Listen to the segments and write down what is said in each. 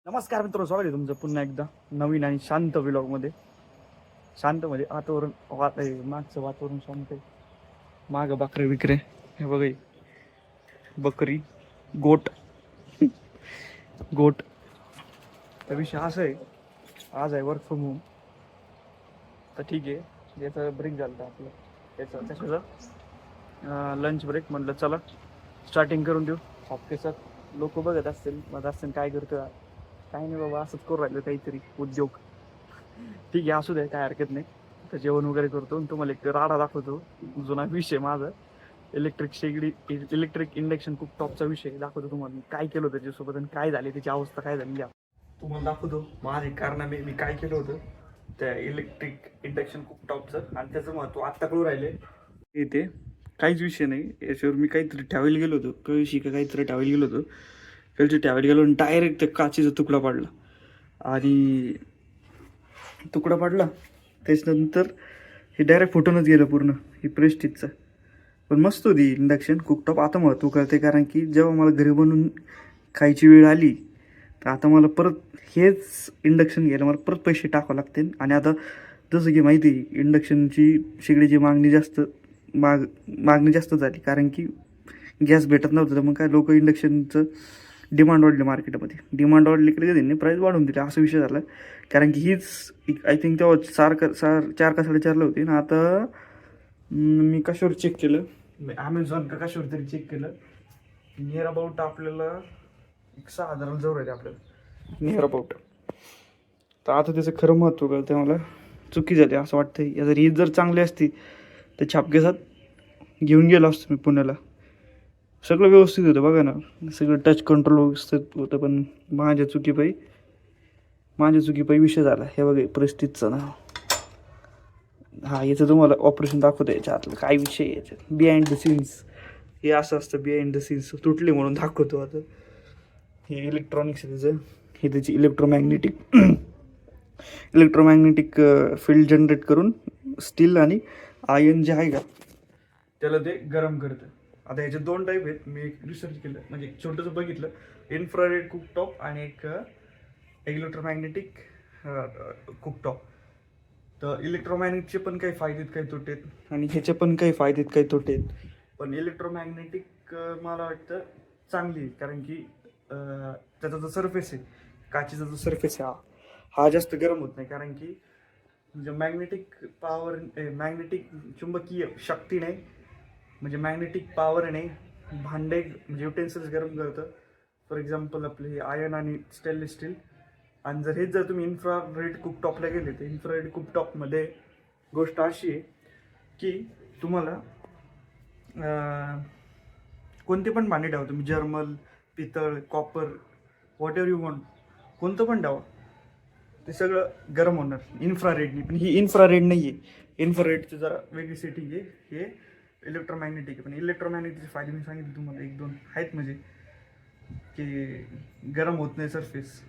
नमस्कार मित्र, स्वागत आहे तुमचं पुन्हा एकदा नवीन आणि शांत व्लॉगमध्ये. शांत म्हणजे वातावरण मागचं वातावरण शांत आहे. मागं बकरे विकरे हे बघा, बकरी गोट गोट. तर विषय असा आहे, आज आहे वर्क फ्रॉम होम. तर ठीक आहे, याचं ब्रेक झालं होतं आपलं, त्याच्याचं लंच ब्रेक. म्हटलं चला स्टार्टिंग करून देऊ. ऑफिसात लोक बघत असतील, मग असतील काय करतं, काही नाही बाबा, असंच करू राहिलं काहीतरी उद्योग. ठीक आहे, असू दे, काय हरकत नाही. तर जेवण वगैरे करतो आणि तुम्हाला एक राडा दाखवतो. जुना विषय माझा, इलेक्ट्रिक इंडक्शन कुकटॉपचा विषय दाखवतो तुम्हाला. मी काय केलं होतं त्याच्यासोबत आणि काय झाले, त्याची अवस्था काय झाली तुम्हाला दाखवतो. माझे कारनामे मी काय केलं होतं त्या इलेक्ट्रिक इंडक्शन कुकटॉपचं आणि त्याचं महत्त्व आत्ता कळू राहिले. इथे काहीच विषय नाही, याच्यावर मी काहीतरी ठेवायला गेलो होतो, कळशी का काहीतरी ठेवायला गेलो होतो. कळशी ठेवायला गेलो आणि डायरेक्ट त्या काचेचा तुकडा पडला आणि तुकडा पडला त्याच्यानंतर हे डायरेक्ट फुटूनच गेलं पूर्ण. ही प्रेस्टिजचं पण मस्त होती इंडक्शन कुकटॉप. आता महत्त्व कळते, कारण की जेव्हा मला घरी बनवून खायची वेळ आली तर आता मला परत हेच इंडक्शन घ्यायला मला परत पैसे टाकावं लागतील. आणि आता जसं की माहिती आहे, इंडक्शनची शेगडीची मागणी जास्त झाली, कारण की गॅस भेटत नव्हतं. तर मग काय लोक इंडक्शनचं डिमांड वाढली मार्केटमध्ये. डिमांड वाढली की त्यांनी प्राईस वाढवून दिली, असा विषय झाला. कारण की हीच आय थिंक तेव्हा 4 का 4.5ला होती ना. आता मी कशावर चेक केलं, ॲमेझॉन का कशावर तरी चेक केलं, नियर अबाउट आपल्याला 6,000 जवळ आहे आपल्याला, नियर अबाउट. तर आता त्याचं खरं महत्त्व कळतं मला. चुकी झाली असं वाटतं. जर ही जर चांगली असती तर छापकेसात घेऊन गेलो असतो मी पुण्याला. सगळं व्यवस्थित होतं बघा ना, सगळं टच कंट्रोल व्यवस्थित होतं. पण माझ्या चुकीपायी विषय झाला. हे बघा प्रेस्टिजचं नाव. याचं तुम्हाला ऑपरेशन दाखवतं याच्या आतलं काय विषय आहे याच्यात, बिहाइंड द सीन्स. हे असं असतं, बिहाइंड द सीन्स तुटले म्हणून दाखवतो. आता हे इलेक्ट्रॉनिक्स आहे त्याचं. हे त्याची इलेक्ट्रोमॅग्नेटिक फील्ड जनरेट करून स्टील आणि आयर्न जे आहे का त्याला ते गरम करतं. आता याचे 2 टाईप आहेत. मी एक रिसर्च केलं, म्हणजे एक छोटंसं बघितलं, इन्फ्रारेड कुकटॉप आणि एक इलेक्ट्रोमॅग्नेटिक कुकटॉप. तर इलेक्ट्रोमॅग्नेटचे पण काही फायदेत काही तोटेत आणि ह्याचे पण काही फायदेत काही तोटेत. पण इलेक्ट्रोमॅग्नेटिक मला वाटतं चांगली, कारण की त्याचा जो सरफेस आहे, काचेचा जो सरफेस आहे, हा जास्त गरम होत नाही. कारण की म्हणजे मॅग्नेटिक चुंबकीय शक्ती नाही, म्हणजे मॅग्नेटिक पॉवर नाही, भांडे म्हणजे युटेन्सिल्स गरम करतं. फॉर एक्झाम्पल आपले आयर्न आणि स्टेनलेस स्टील. आणि जर तुम्ही इन्फ्रारेड कुकटॉपला गेले तर इन्फ्रारेड कुकटॉपमध्ये गोष्ट अशी आहे की तुम्हाला कोणते पण भांडे ठेवा तुम्ही, जर्मल, पितळ, copper, what ever you want, कोणतं पण ठेवा, ते सगळं गरम होणार इन्फ्रारेडनी. पण ही इन्फ्रारेड नाही आहे. इन्फ्रारेडची जरा वेगळी सेटिंग आहे. हे इलेक्ट्रोमॅग्नेटिक आहे. पण इलेक्ट्रोमॅग्नेटिकचे फायदे मी सांगितले तुम्हाला, 1-2 आहेत. म्हणजे की गरम होत नाही सरफेस,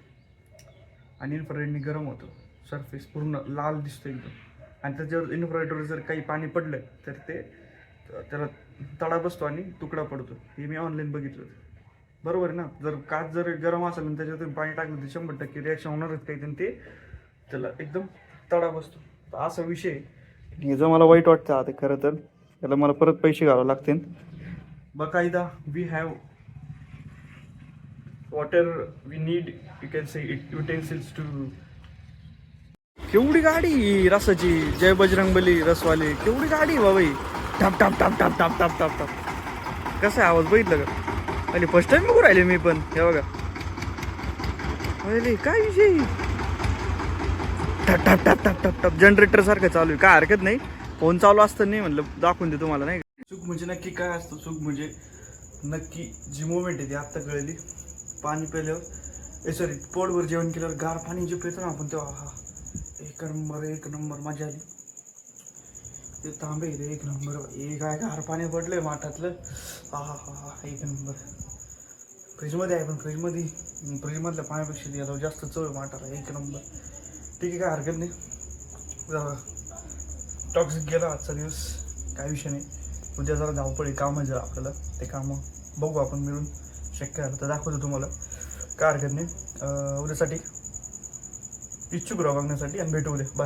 आणि इन्फ्रारेडनी गरम होतं सरफेस, पूर्ण लाल दिसतो एकदम. आणि त्याच्यावर इन्फ्रारेडवर जर काही पाणी पडलं तर त्याला तडा बसतो आणि तुकडा पडतो. हे मी ऑनलाईन बघितलं होतं. बरोबर आहे ना. जर काच जर गरम असेल आणि त्याच्यातून पाणी टाकलं तर 100% रिॲक्शन होणारच काही, आणि त्याला एकदम तडा बसतो. तर असा विषय आहे. हे जर मला वाईट वाटतं आता खरं तर, त्याला मला परत पैसे घालावे लागतील बकायदा. We have whatever we need, you can say it, utensils to. केवढी गाडी रसाची, जय बजरंगबली रसवाले, केवढी गाडी बाबा. Top top top top top top top top. कसा आहे आवाज बघितलं का? आणि फर्स्ट टाइम बघू राहिले मी पण. हे बघा पहिले काय विषय, top top top top top top generator सारखं चालू आहे. काय हरकत नाही, फोन चालू असतं नाही म्हणलं दाखवून दे तुम्हाला. नाही चूक म्हणजे नक्की काय असतं, चूक म्हणजे नक्की जी मुवमेंट आहे ती आत्ता कळली. पाणी प्यायल्यावर सॉरी पोटभर जेवण केल्यावर गार पाणी जे पितो ना आपण, तेव्हा एक नंबर मजा आली. ते तांबे इथे 1 नंबर. हे काय गार पाणी पडलंय माठातलं. हा 1 नंबर. फ्रीजमध्ये आहे, पण फ्रीजमधल्या पाण्यापेक्षा याला जास्त चव आहे माठाला. 1 नंबर. ठीक आहे, काय हरकत नाही. टॉक्सिक गेला आजचा दिवस, काय विषय नाही. उद्या जरा धावपळ आहे, कामं जरा आपल्याला, ते कामं बघू आपण मिळून. शक्य झालं तर दाखवतो तुम्हाला, काय हरकत नाही. उद्यासाठी इच्छुक राहा बघण्यासाठी आणि भेटू उद्या. बाय.